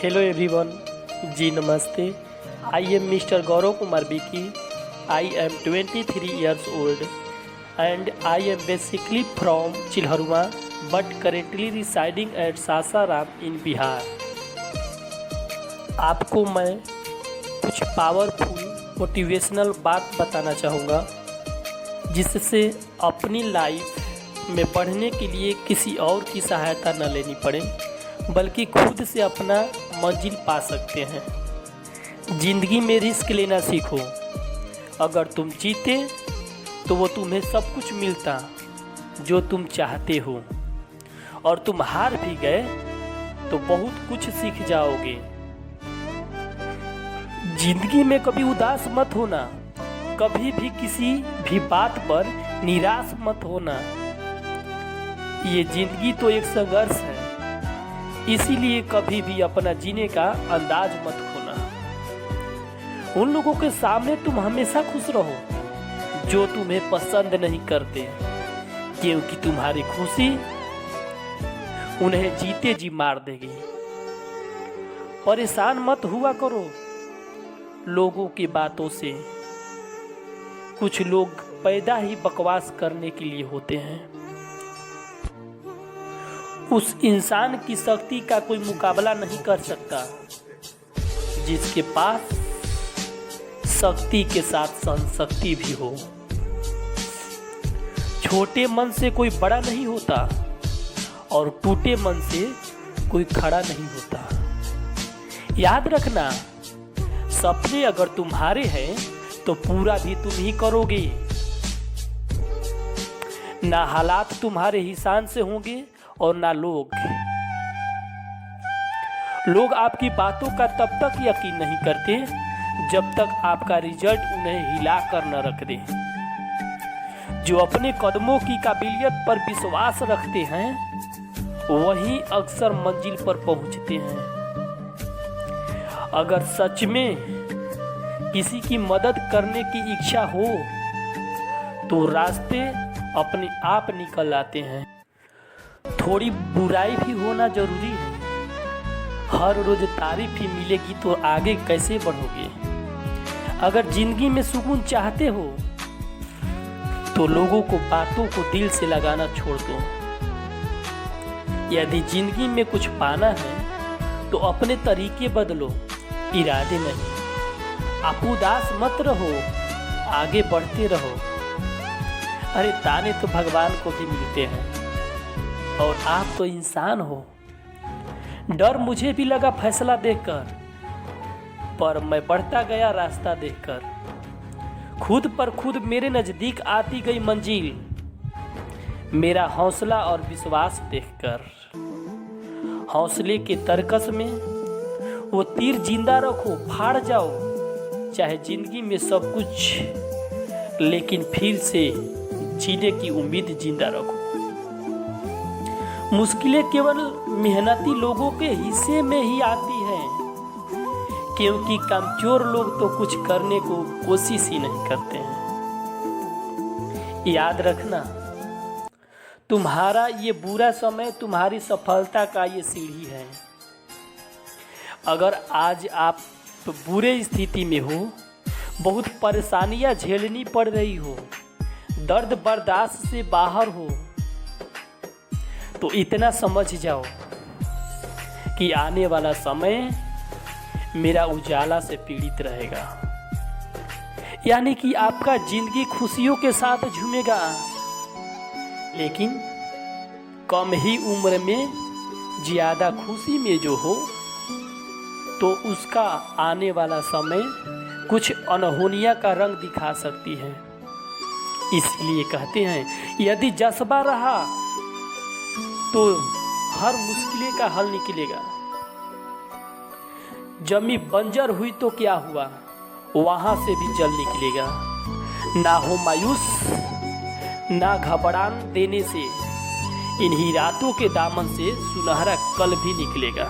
Hello everyone, जी नमस्ते। I am mister Gaurav Kumar बिकी। I am 23 years old and I am basically from Chilharua but currently residing at Sasaram in Bihar. आपको मैं कुछ powerful motivational बात बताना चाहूँगा जिससे अपनी लाइफ में बढ़ने के लिए किसी और की सहायता न लेनी पड़े बल्कि खुद से अपना मंजिल पा सकते हैं। ज़िंदगी में रिस्क लेना सीखो। अगर तुम जीते तो वो तुम्हें सब कुछ मिलता जो तुम चाहते हो, और तुम हार भी गए तो बहुत कुछ सीख जाओगे। जिंदगी में कभी उदास मत होना, कभी भी किसी भी बात पर निराश मत होना। ये जिंदगी तो एक संघर्ष है, इसीलिए कभी भी अपना जीने का अंदाज मत खोना। उन लोगों के सामने तुम हमेशा खुश रहो जो तुम्हें पसंद नहीं करते, क्योंकि तुम्हारी खुशी उन्हें जीते जी मार देगी। परेशान मत हुआ करो लोगों की बातों से। कुछ लोग पैदा ही बकवास करने के लिए होते हैं। उस इंसान की शक्ति का कोई मुकाबला नहीं कर सकता जिसके पास शक्ति के साथ संशक्ति भी हो। छोटे मन से कोई बड़ा नहीं होता और टूटे मन से कोई खड़ा नहीं होता। याद रखना, सपने अगर तुम्हारे हैं तो पूरा भी तुम ही करोगे। ना हालात तुम्हारे हिसान से होंगे और ना लोग आपकी बातों का तब तक यकीन नहीं करते जब तक आपका रिजल्ट उन्हें हिला कर न रख दे। जो अपने कदमों की काबिलियत पर विश्वास रखते हैं वही अक्सर मंजिल पर पहुंचते हैं। अगर सच में किसी की मदद करने की इच्छा हो तो रास्ते अपने आप निकल आते हैं। थोड़ी बुराई भी होना जरूरी है। हर रोज तारीफ ही मिलेगी तो आगे कैसे बढ़ोगे। अगर जिंदगी में सुकून चाहते हो तो लोगों को बातों को दिल से लगाना छोड़ दो। यदि जिंदगी में कुछ पाना है तो अपने तरीके बदलो, इरादे नहीं। आप उदास मत रहो, आगे बढ़ते रहो। अरे ताने तो भगवान को भी मिलते हैं और आप तो इंसान हो। डर मुझे भी लगा फैसला देखकर, पर मैं बढ़ता गया रास्ता देखकर। खुद पर खुद मेरे नजदीक आती गई मंजिल, मेरा हौसला और विश्वास देखकर। हौसले के तरकस में वो तीर जिंदा रखो, फाड़ जाओ चाहे जिंदगी में सब कुछ, लेकिन फिर से जीने की उम्मीद जिंदा रखो। मुश्किलें केवल मेहनती लोगों के हिस्से में ही आती हैं, क्योंकि कमजोर लोग तो कुछ करने को कोशिश ही नहीं करते हैं। याद रखना, तुम्हारा ये बुरा समय तुम्हारी सफलता का ये सीढ़ी है। अगर आज आप बुरे स्थिति में हो, बहुत परेशानियां झेलनी पड़ रही हो, दर्द बर्दाश्त से बाहर हो, तो इतना समझ जाओ कि आने वाला समय मेरा उजाला से पीड़ित रहेगा। यानी कि आपका जिंदगी खुशियों के साथ झूमेगा, लेकिन कम ही उम्र में ज्यादा खुशी में जो हो तो उसका आने वाला समय कुछ अनहोनिया का रंग दिखा सकती है। इसलिए कहते हैं, यदि जज्बा रहा तो हर मुश्किल का हल निकलेगा। जमी बंजर हुई तो क्या हुआ, वहां से भी जल निकलेगा। ना हो मायूस, ना घबरान देने से इन्हीं रातों के दामन से सुनहरा कल भी निकलेगा।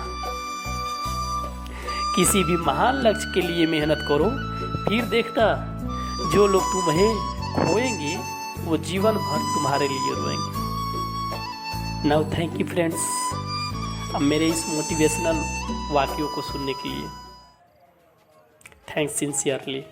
किसी भी महान लक्ष्य के लिए मेहनत करो, फिर देखना जो लोग तुम्हें खोएंगे वो जीवन भर तुम्हारे लिए रोएंगे। Now thank you friends. अब मेरे इस मोटिवेशनल वाक्यों को सुनने के लिए थैंक्स सिंसियरली।